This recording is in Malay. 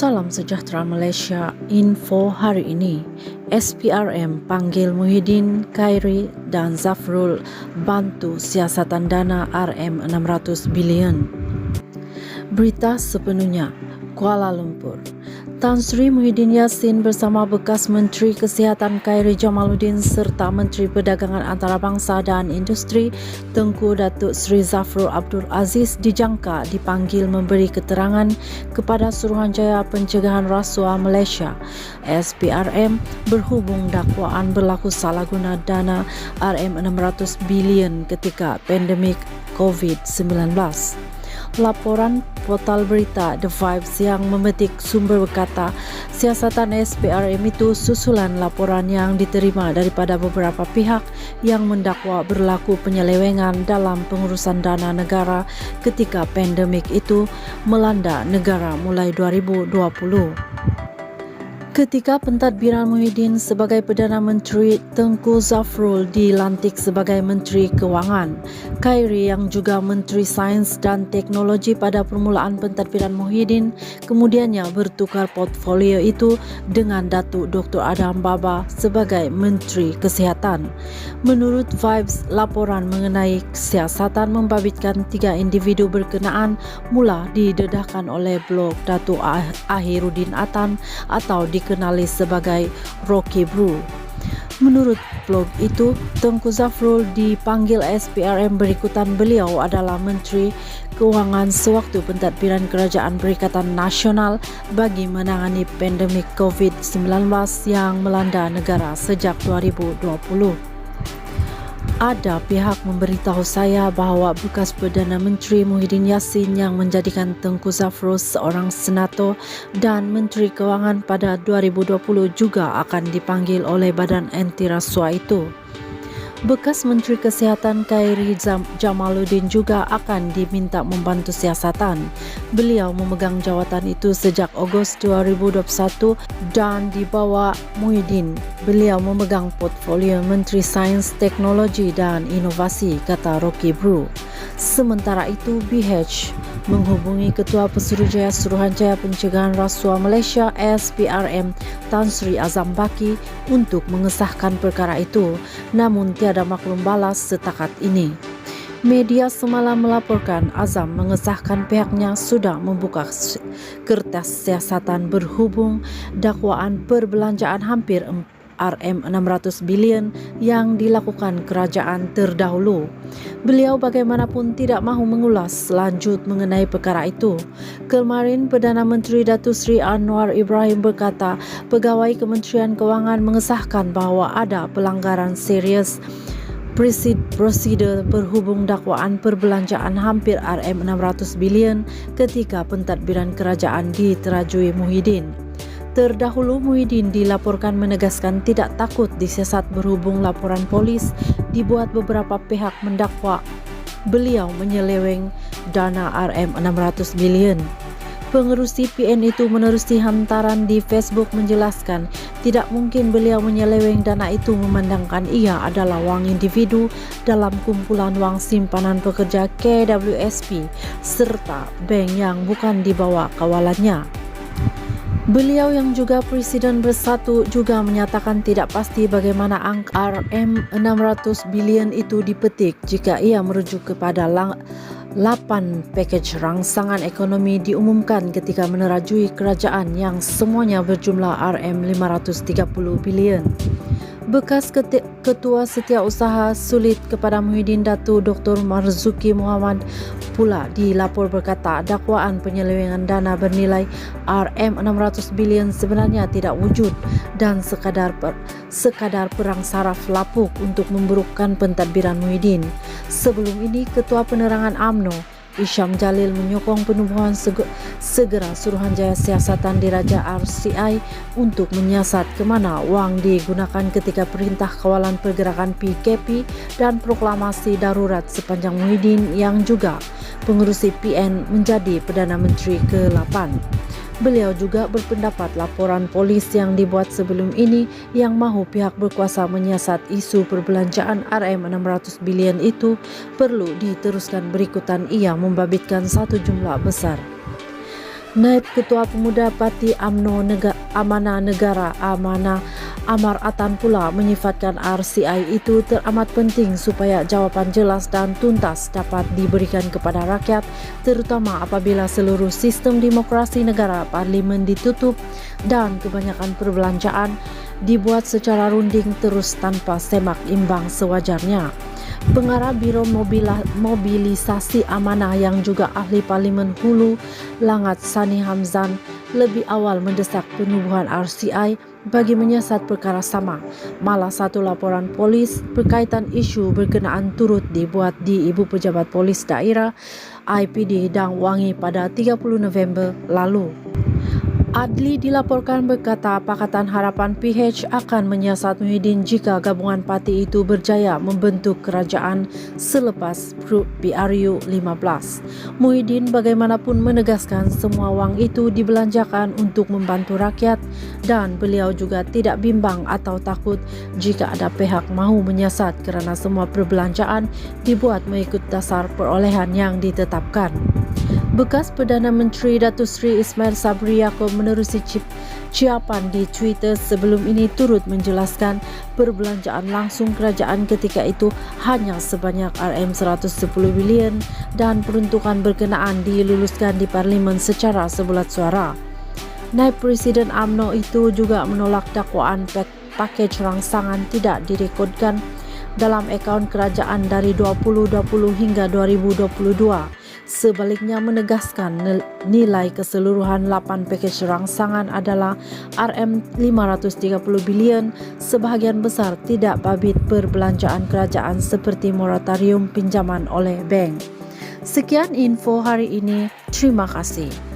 Salam sejahtera Malaysia, info hari ini. SPRM panggil Muhyiddin, Khairi dan Zafrul bantu siasatan dana RM600 bilion. Berita sepenuhnya, Kuala Lumpur. Tan Sri Muhyiddin Yassin bersama bekas Menteri Kesihatan Khairi Jamaluddin serta Menteri Perdagangan Antarabangsa dan Industri Tengku Datuk Sri Zafrul Abdul Aziz dijangka dipanggil memberi keterangan kepada Suruhanjaya Pencegahan Rasuah Malaysia SPRM berhubung dakwaan berlaku salah guna dana RM600 bilion ketika pandemik COVID-19. Laporan portal berita The Vibes yang memetik sumber berkata, siasatan SPRM itu susulan laporan yang diterima daripada beberapa pihak yang mendakwa berlaku penyelewengan dalam pengurusan dana negara ketika pandemik itu melanda negara mulai 2020. Ketika pentadbiran Muhyiddin sebagai Perdana Menteri, Tengku Zafrul dilantik sebagai Menteri Kewangan. Khairi yang juga Menteri Sains dan Teknologi pada permulaan pentadbiran Muhyiddin kemudiannya bertukar portfolio itu dengan Datuk Dr. Adam Baba sebagai Menteri Kesihatan. Menurut Vibes, laporan mengenai siasatan membabitkan 3 individu berkenaan mula didedahkan oleh blog Datuk Ahiruddin Atan atau dikenali sebagai Rocky Brew. Menurut blog itu, Tengku Zafrul dipanggil SPRM berikutan beliau adalah Menteri Keuangan sewaktu pentadbiran Kerajaan Perikatan Nasional bagi menangani pandemik COVID-19 yang melanda negara sejak 2020. Ada pihak memberitahu saya bahawa bekas Perdana Menteri Muhyiddin Yassin yang menjadikan Tengku Zafrul seorang senator dan Menteri Kewangan pada 2020 juga akan dipanggil oleh badan anti rasuah itu. Bekas Menteri Kesihatan Khairi Jamaluddin juga akan diminta membantu siasatan. Beliau memegang jawatan itu sejak Ogos 2021 dan di bawah Muhyiddin. Beliau memegang portfolio Menteri Sains, Teknologi dan Inovasi, kata Rocky Brew. Sementara itu, BH menghubungi Ketua Pesuruhjaya Suruhanjaya Pencegahan Rasuah Malaysia SPRM Tan Sri Azam Baki untuk mengesahkan perkara itu, namun tiada maklum balas setakat ini. Media semalam melaporkan Azam mengesahkan pihaknya sudah membuka kertas siasatan berhubung dakwaan perbelanjaan hampir RM600 bilion yang dilakukan kerajaan terdahulu. Beliau bagaimanapun tidak mahu mengulas lanjut mengenai perkara itu. Kemarin Perdana Menteri Datuk Seri Anwar Ibrahim berkata pegawai Kementerian Kewangan mengesahkan bahawa ada pelanggaran serius prosedur berhubung dakwaan perbelanjaan hampir RM600 bilion ketika pentadbiran kerajaan diterajui Muhyiddin. Terdahulu Muhyiddin dilaporkan menegaskan tidak takut disiasat berhubung laporan polis dibuat beberapa pihak mendakwa beliau menyeleweng dana RM600 bilion. Pengerusi PN itu menerusi hantaran di Facebook menjelaskan tidak mungkin beliau menyeleweng dana itu memandangkan ia adalah wang individu dalam kumpulan wang simpanan pekerja KWSP serta bank yang bukan di bawah kawalannya. Beliau yang juga Presiden Bersatu juga menyatakan tidak pasti bagaimana angka RM600 bilion itu dipetik jika ia merujuk kepada 8 pakej rangsangan ekonomi diumumkan ketika menerajui kerajaan yang semuanya berjumlah RM530 bilion. Bekas Ketua Setiausaha Sulit kepada Muhyiddin Datuk Dr. Marzuki Muhammad pula dilapor berkata dakwaan penyelewengan dana bernilai RM600 bilion sebenarnya tidak wujud dan sekadar perang saraf lapuk untuk memburukkan pentadbiran Muhyiddin. Sebelum ini, Ketua Penerangan UMNO Isham Jalil menyokong penubuhan segera Suruhanjaya Siasatan Diraja RCI untuk menyiasat ke mana wang digunakan ketika Perintah Kawalan Pergerakan PKP dan proklamasi darurat sepanjang Muhyiddin yang juga pengerusi PN menjadi Perdana Menteri ke-8. Beliau juga berpendapat laporan polis yang dibuat sebelum ini yang mahu pihak berkuasa menyiasat isu perbelanjaan RM600 bilion itu perlu diteruskan berikutan ia membabitkan satu jumlah besar. Naib Ketua Pemuda Parti Amanah Negara Amar Atan pula menyifatkan RCI itu teramat penting supaya jawapan jelas dan tuntas dapat diberikan kepada rakyat, terutama apabila seluruh sistem demokrasi negara parlimen ditutup dan kebanyakan perbelanjaan dibuat secara runding terus tanpa semak imbang sewajarnya. Pengarah Biro Mobilisasi Amanah yang juga ahli Parlimen Hulu Langat Sani Hamzan lebih awal mendesak penubuhan RCI bagi menyiasat perkara sama. Malah satu laporan polis berkaitan isu berkenaan turut dibuat di Ibu Pejabat Polis Daerah IPD Dang Wangi pada 30 November lalu. Adli dilaporkan berkata Pakatan Harapan PH akan menyiasat Muhyiddin jika gabungan parti itu berjaya membentuk kerajaan selepas PRU 15. Muhyiddin bagaimanapun menegaskan semua wang itu dibelanjakan untuk membantu rakyat dan beliau juga tidak bimbang atau takut jika ada pihak mahu menyiasat kerana semua perbelanjaan dibuat mengikut dasar perolehan yang ditetapkan. Bekas Perdana Menteri Datuk Seri Ismail Sabri Yaakob menerusi ciapan di Twitter sebelum ini turut menjelaskan perbelanjaan langsung kerajaan ketika itu hanya sebanyak RM110 bilion dan peruntukan berkenaan diluluskan di Parlimen secara sebulat suara. Naib Presiden UMNO itu juga menolak dakwaan pakej rangsangan tidak direkodkan dalam akaun kerajaan dari 2020 hingga 2022. Sebaliknya menegaskan nilai keseluruhan 8 pakej rangsangan adalah RM530 bilion, sebahagian besar tidak babit perbelanjaan kerajaan seperti moratorium pinjaman oleh bank. Sekian info hari ini, terima kasih.